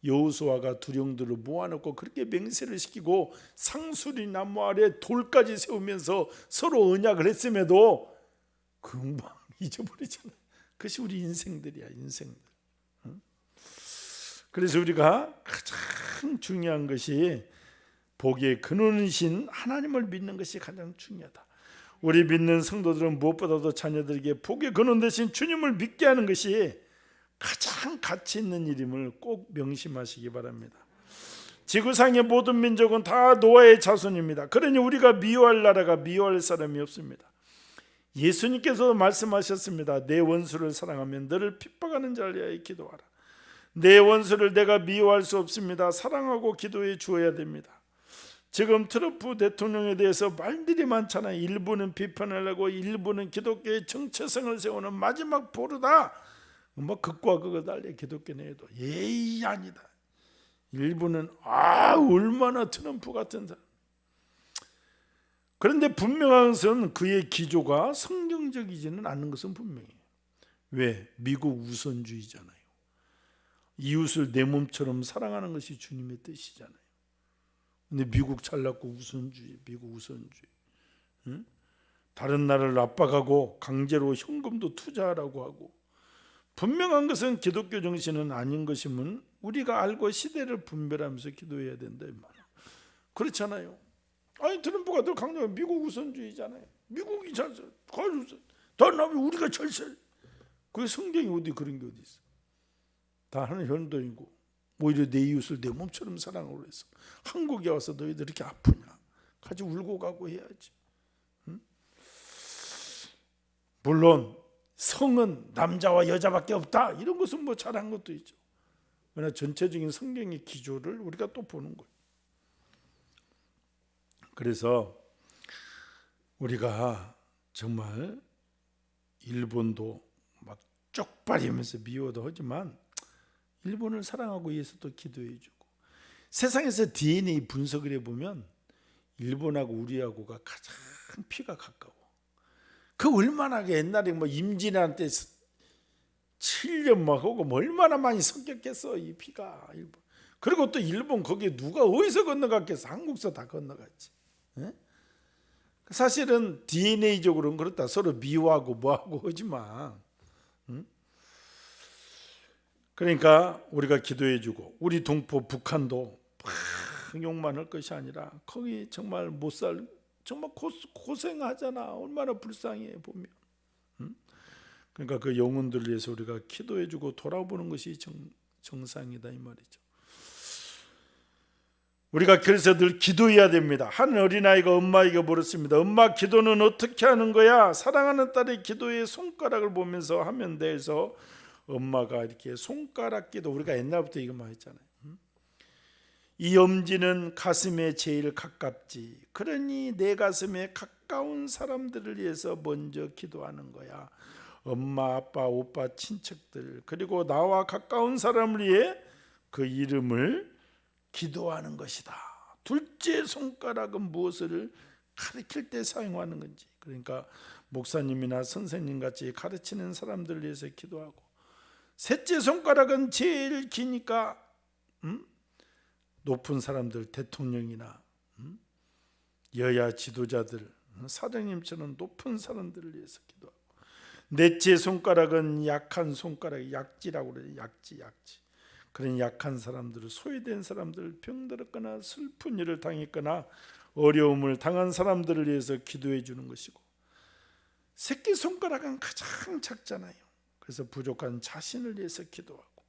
여호수아가 두령들을 모아놓고 그렇게 맹세를 시키고 상수리 나무 아래 돌까지 세우면서 서로 언약을 했음에도 금방 잊어버리잖아. 그것이 우리 인생들이야. 인생들. 그래서 우리가 가장 중요한 것이 복의 근원이신 하나님을 믿는 것이 가장 중요하다. 우리 믿는 성도들은 무엇보다도 자녀들에게 복의 근원 되신 주님을 믿게 하는 것이 가장 가치 있는 일임을 꼭 명심하시기 바랍니다. 지구상의 모든 민족은 다 노아의 자손입니다. 그러니 우리가 미워할 나라가 미워할 사람이 없습니다. 예수님께서도 말씀하셨습니다. 내 원수를 사랑하면 너를 핍박하는 자를 위하여 기도하라. 내 원수를 내가 미워할 수 없습니다. 사랑하고 기도해 주어야 됩니다. 지금 트럼프 대통령에 대해서 말들이 많잖아요. 일부는 비판을 하고 일부는 기독교의 정체성을 세우는 마지막 보루다. 뭐 극과 극을 달리 기독교는 해도 예의 아니다. 일부는 얼마나 트럼프 같은 사람. 그런데 분명한 것은 그의 기조가 성경적이지는 않는 것은 분명해요. 왜? 미국 우선주의잖아요. 이웃을 내 몸처럼 사랑하는 것이 주님의 뜻이잖아요. 근데 미국 잘났고 우선주의, 미국 우선주의. 응? 다른 나라를 압박하고 강제로 현금도 투자하라고 하고. 분명한 것은 기독교 정신은 아닌 것임은 우리가 알고 시대를 분별하면서 기도해야 된다 이 말이야. 그렇잖아요. 아니 트럼프가 더 강력한 미국 우선주의잖아요. 미국이 잘 더 나면 우리가 절세. 그 성경이 어디 그런 게 어디 있어? 다 하는 현도이고 오히려 내 이웃을 내 몸처럼 사랑하고 그랬어. 한국에 와서 너희들 이렇게 아프냐? 같이 울고 가고 해야지. 응? 물론 성은 남자와 여자밖에 없다 이런 것은 뭐 잘한 것도 있죠. 그러나 전체적인 성경의 기조를 우리가 또 보는 거예요. 그래서 우리가 정말 일본도 막 쪽팔리면서 미워도 하지만 일본을 사랑하고 위해서도 기도해주고, 세상에서 DNA 분석을 해보면 일본하고 우리하고가 가장 피가 가까워. 그 얼마나 옛날에 뭐 임진왜란 때 7년 막 하고 뭐 얼마나 많이 섞였겠어 이 피가. 일본. 그리고 또 일본 거기에 누가 어디서 건너갔겠어? 한국서 다 건너갔지. 예? 사실은 DNA적으로는 그렇다. 서로 미워하고 뭐하고 하지만, 그러니까 우리가 기도해주고, 우리 동포 북한도 욕만 할 것이 아니라 거기 정말 못살, 정말 고생하잖아. 얼마나 불쌍해 보면. 그러니까 그 영혼들을 위해서 우리가 기도해주고 돌아보는 것이 정상이다 이 말이죠. 우리가 그래서 늘 기도해야 됩니다. 한 어린아이가 엄마에게 물었습니다. 엄마, 기도는 어떻게 하는 거야? 사랑하는 딸의 기도에 손가락을 보면서 하면 돼서 엄마가 이렇게 손가락 기도, 우리가 옛날부터 이거만 했잖아요. 이 엄지는 가슴에 제일 가깝지. 그러니 내 가슴에 가까운 사람들을 위해서 먼저 기도하는 거야. 엄마, 아빠, 오빠, 친척들, 그리고 나와 가까운 사람을 위해 그 이름을 기도하는 것이다. 둘째 손가락은 무엇을 가르칠 때 사용하는 건지, 그러니까 목사님이나 선생님 같이 가르치는 사람들을 위해서 기도하고, 셋째 손가락은 제일 기니까 높은 사람들, 대통령이나 여야 지도자들, 사장님처럼 높은 사람들을 위해서 기도하고, 넷째 손가락은 약한 손가락, 약지라고 그래요. 약지. 그런 약한 사람들을, 소외된 사람들, 병들었거나 슬픈 일을 당했거나 어려움을 당한 사람들을 위해서 기도해 주는 것이고, 새끼 손가락은 가장 작잖아요. 그래서 부족한 자신을 위해서 기도하고,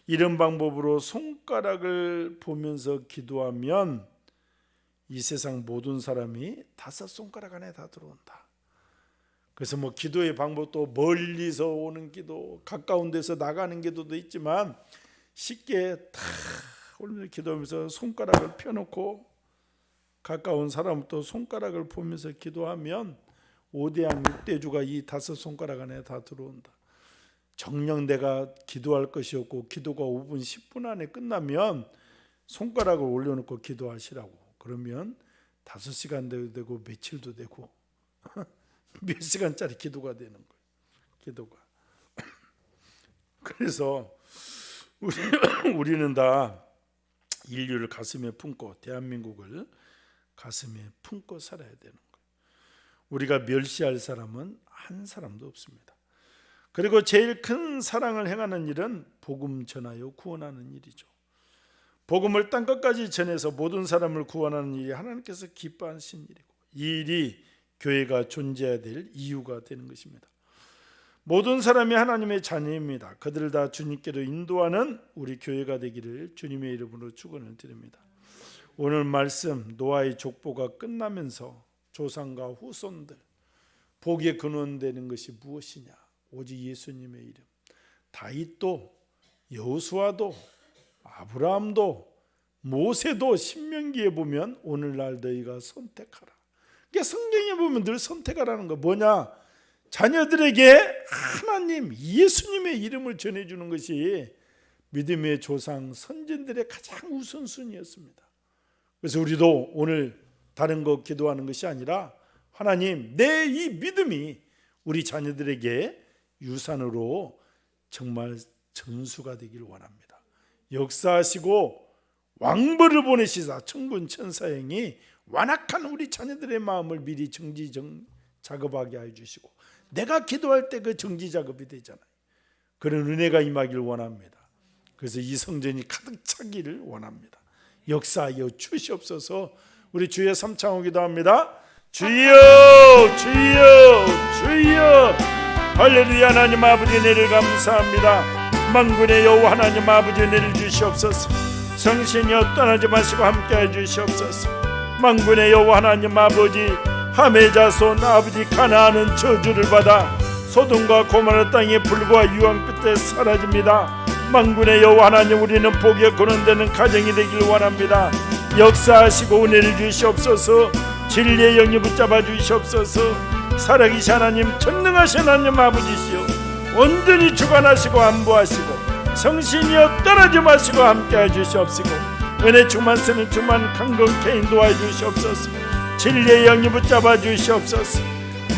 이런 방법으로 손가락을 보면서 기도하면 이 세상 모든 사람이 5 손가락 안에 다 들어온다. 그래서 뭐 기도의 방법도 멀리서 오는 기도, 가까운 데서 나가는 기도도 있지만, 쉽게 다 올면서 기도하면서 손가락을 펴놓고 가까운 사람부터 손가락을 보면서 기도하면 5대양 6대주가 이 5 손가락 안에 다 들어온다. 정녕 내가 기도할 것이 없고 기도가 5분 10분 안에 끝나면 손가락을 올려놓고 기도하시라고. 그러면 5시간도 되고 며칠도 되고 몇 시간짜리 기도가 되는 거예요. 기도가. 그래서 우리는 다 인류를 가슴에 품고, 대한민국을 가슴에 품고 살아야 되는 거예요. 우리가 멸시할 사람은 한 사람도 없습니다. 그리고 제일 큰 사랑을 행하는 일은 복음 전하여 구원하는 일이죠. 복음을 땅끝까지 전해서 모든 사람을 구원하는 일이 하나님께서 기뻐하신 일이고, 이 일이 교회가 존재해야 될 이유가 되는 것입니다. 모든 사람이 하나님의 자녀입니다. 그들을 다 주님께로 인도하는 우리 교회가 되기를 주님의 이름으로 축원을 드립니다. 오늘 말씀 노아의 족보가 끝나면서 조상과 후손들 복의 근원되는 것이 무엇이냐? 오직 예수님의 이름. 다윗도 여호수아도 아브라함도 모세도 신명기에 보면 오늘날 너희가 선택하라. 그러니까 성경에 보면 늘 선택하라는 거 뭐냐? 자녀들에게 하나님 예수님의 이름을 전해주는 것이 믿음의 조상 선진들의 가장 우선순위였습니다. 그래서 우리도 오늘 다른 거 기도하는 것이 아니라, 하나님 내 이 믿음이 우리 자녀들에게 유산으로 정말 전수가 되기를 원합니다. 역사하시고 왕벌을 보내시사 천군 천사행이 완악한 우리 자녀들의 마음을 미리 정지 작업하게 해주시고, 내가 기도할 때 그 정지 작업이 되잖아요. 그런 은혜가 임하기를 원합니다. 그래서 이 성전이 가득 차기를 원합니다. 역사하여 주시옵소서. 우리 주여 삼창하고 기도합니다. 주여 주여 주여. 할렐루야. 하나님 아버지 은혜를 감사합니다. 만군의 여호와 하나님 아버지 은혜를 주시옵소서. 성신이여 떠나지 마시고 함께해 주시옵소서. 만군의 여호와 하나님 아버지 함의 자손 아버지 가나안은 저주를 받아 소돔과 고모라 땅의 불과 유황 끝에 사라집니다. 만군의 여호와 하나님, 우리는 복에 근원되는 가정이 되길 원합니다. 역사하시고 은혜를 주시옵소서. 진리의 영이 붙잡아 주시옵소서. 살아계신 하나님, 전능하신 하나님 아버지시여, 온전히 주관하시고 안보하시고 성신이여 떠나지 마시고 함께해 주시옵시고 은혜 충만 쓰는 충만 강건케 인도하여 주시옵소서. 진리의 영이 붙잡아 주시옵소서.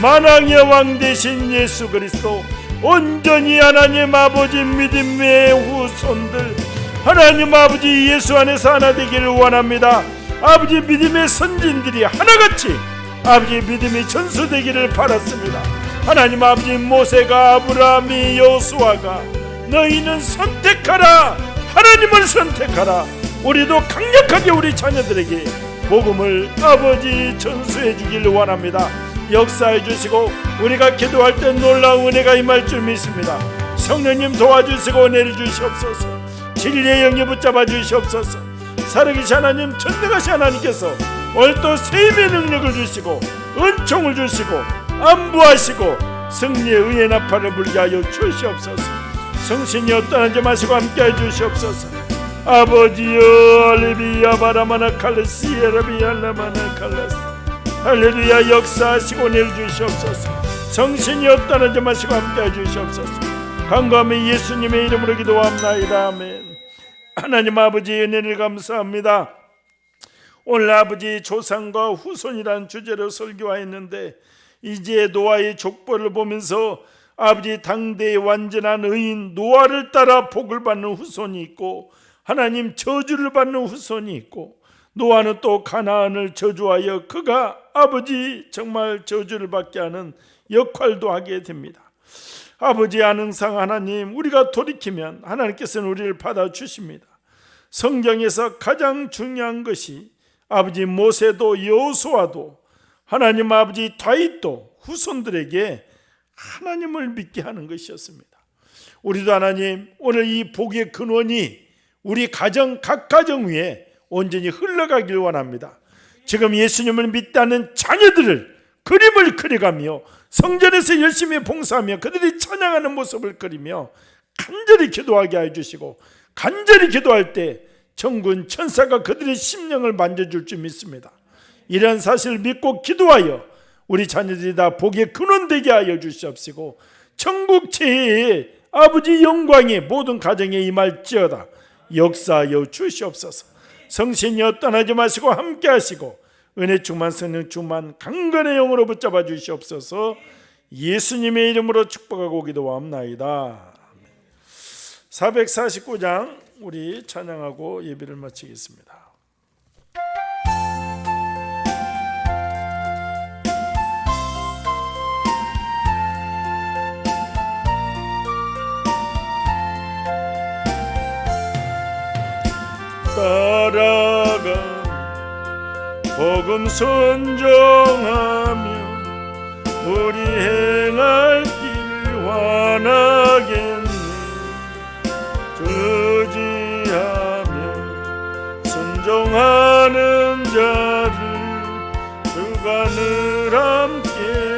만왕의 왕 되신 예수 그리스도, 온전히 하나님 아버지 믿음의 후손들, 하나님 아버지 예수 안에서 하나 되기를 원합니다. 아버지 믿음의 선진들이 하나같이 아버지 믿음이 전수되기를 바랐습니다. 하나님 아버지 모세가 아브라함이 여호수아가 너희는 선택하라, 하나님을 선택하라. 우리도 강력하게 우리 자녀들에게 복음을 아버지 전수해 주기를 원합니다. 역사해 주시고 우리가 기도할 때 놀라운 은혜가 임할 줄 믿습니다. 성령님 도와주시고 은혜를 주시옵소서. 진리의 영이 붙잡아 주시옵소서. 살아계신 하나님, 전능하신 하나님께서 오늘 또 세임의 능력을 주시고 은총을 주시고 안부하시고 승리의 의의 나팔을 불게 하여 주시옵소서. 성신이여 떠나지 마시고 함께해 주시옵소서. 아버지여 알레비야 바라마나 칼레시 에라비알라마나 칼레스 할렐루야. 역사하시고 은혜를 주시옵소서. 성신이여 떠나지 마시고 함께해 주시옵소서. 간구하며 예수님의 이름으로 기도합나이다. 아멘. 하나님 아버지 은혜를 감사합니다. 오늘 아버지 조상과 후손이란 주제로 설교하였는데 이제 노아의 족보를 보면서 아버지 당대의 완전한 의인 노아를 따라 복을 받는 후손이 있고 하나님 저주를 받는 후손이 있고 노아는 또 가나안을 저주하여 그가 아버지 정말 저주를 받게 하는 역할도 하게 됩니다. 아버지 안흥상 하나님, 우리가 돌이키면 하나님께서는 우리를 받아주십니다. 성경에서 가장 중요한 것이 아버지 모세도 여호수아도 하나님 아버지 다윗도 후손들에게 하나님을 믿게 하는 것이었습니다. 우리도 하나님 오늘 이 복의 근원이 우리 가정 각 가정 위에 온전히 흘러가길 원합니다. 지금 예수님을 믿다는 자녀들을 그림을 그려가며 성전에서 열심히 봉사하며 그들이 찬양하는 모습을 그리며 간절히 기도하게 해주시고 간절히 기도할 때 천군 천사가 그들의 심령을 만져줄 줄 믿습니다. 이런 사실을 믿고 기도하여 우리 자녀들이 다 복의 근원되게 하여 주시옵시고 천국 최애의 아버지 영광이 모든 가정에 임할지어다. 역사하여 주시옵소서. 성신이여 떠나지 마시고 함께 하시고 은혜 충만 성령 충만 강건의 영으로 붙잡아 주시옵소서. 예수님의 이름으로 축복하고 기도합나이다. 449장 우리 찬양하고 예배를 마치겠습니다. 따라가 복음 순종하며 우리 행할 길 환하겠네. 주지하며 순종하는 자를 주가 늘 함께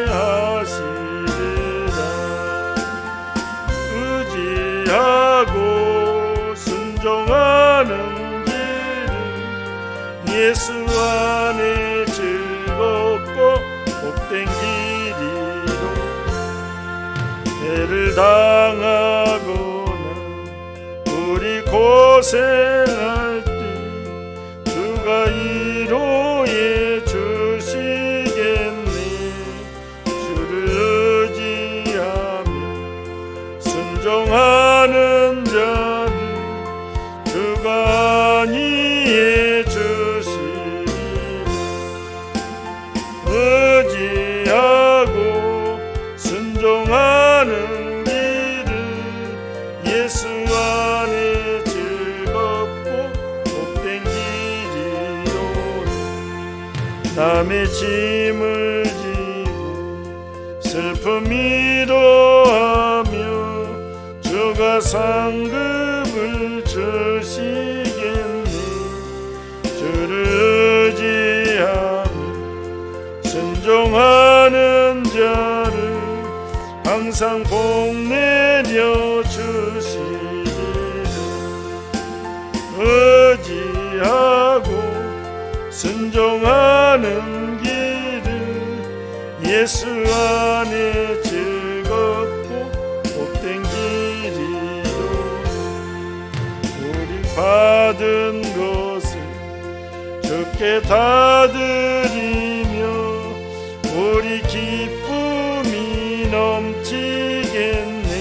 하시리라. 의지하고 순종하는 예수 안에 즐겁고 복된 길이로 해를 당하거나 우리 고생할 때 주가 위로해 주시겠네. 주를 의지하며 순종하는 자를 주가 안위해 의지하고 순종하는 길은 예수 안에 즐겁고 복된 길이로다. 남의 짐을 지고 슬픔 위로하며 주가 상급을 주시겠네. 주를 의지하며 순종하는 항상 복 내려 주시리라. 의지하고 순종하는 길은 예수 안에 즐겁고 복된 길이로. 우리 받은 것을 주께 다 드리며 우리 기쁨이 넘치겠네.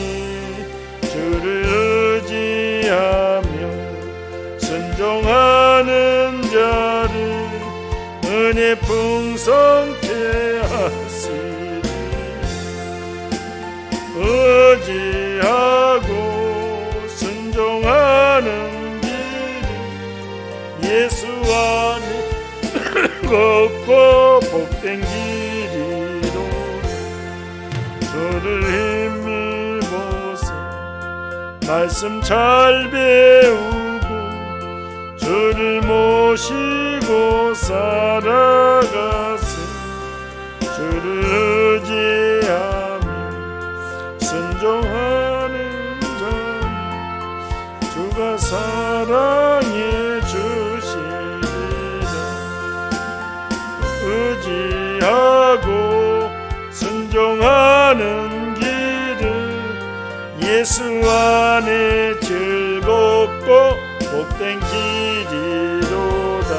주를 의지하며 순종하는 자를 은혜 풍성케 하시리. 의지하고 순종하는 길은 예수 안에 걷고 복된 길이로. 주를 힘입어서 말씀 잘 배우고 주를 모시고 살아가세. 주를 의지하며 순종하는 자 주가 사랑해 주시리라. 의지하고 순종하는 길은 예수 안에 즐겁고 복된 길이로다.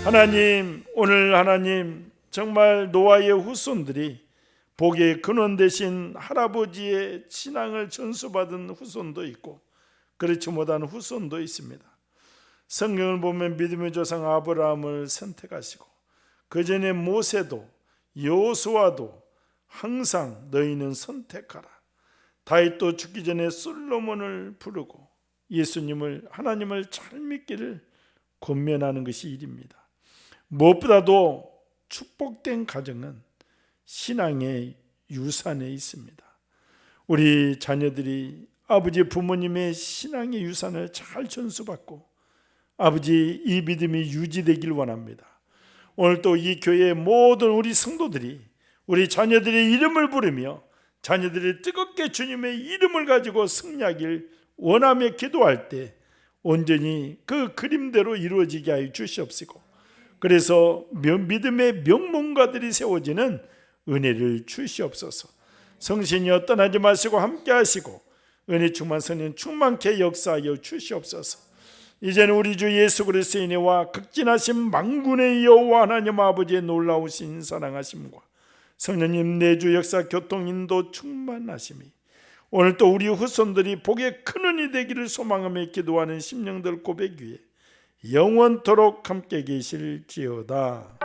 하나님, 오늘 하나님 정말 노아의 후손들이 복의 근원 되신 할아버지의 신앙을 전수받은 후손도 있고 그렇지 못한 후손도 있습니다. 성경을 보면 믿음의 조상 아브라함을 선택하시고 그 전에 모세도 여호수아도 항상 너희는 선택하라. 다윗도 죽기 전에 솔로몬을 부르고 예수님을 하나님을 잘 믿기를 권면하는 것이 일입니다. 무엇보다도 축복된 가정은 신앙의 유산에 있습니다. 우리 자녀들이 아버지 부모님의 신앙의 유산을 잘 전수받고 아버지 이 믿음이 유지되길 원합니다. 오늘 또 이 교회의 모든 우리 성도들이 우리 자녀들의 이름을 부르며 자녀들이 뜨겁게 주님의 이름을 가지고 승리하길 원하며 기도할 때 온전히 그 그림대로 이루어지게 하여 주시옵시고, 그래서 믿음의 명문가들이 세워지는 은혜를 주시옵소서. 성신이여 떠나지 마시고 함께 하시고 은혜 충만 성령 충만케 역사하여 주시옵소서. 이제는 우리 주 예수 그리스도의 은혜와 극진하신 만군의 여호와 하나님 아버지의 놀라우신 사랑하심과 성령님 내주 역사 교통 인도 충만하심이 오늘 또 우리 후손들이 복의 근원이 되기를 소망하며 기도하는 심령들 고백 위에 영원토록 함께 계실지어다.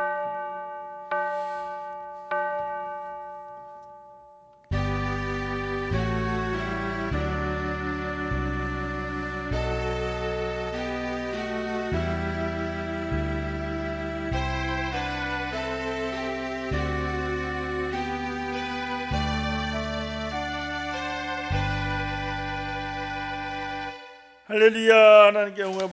할렐루야. 하나님께 영광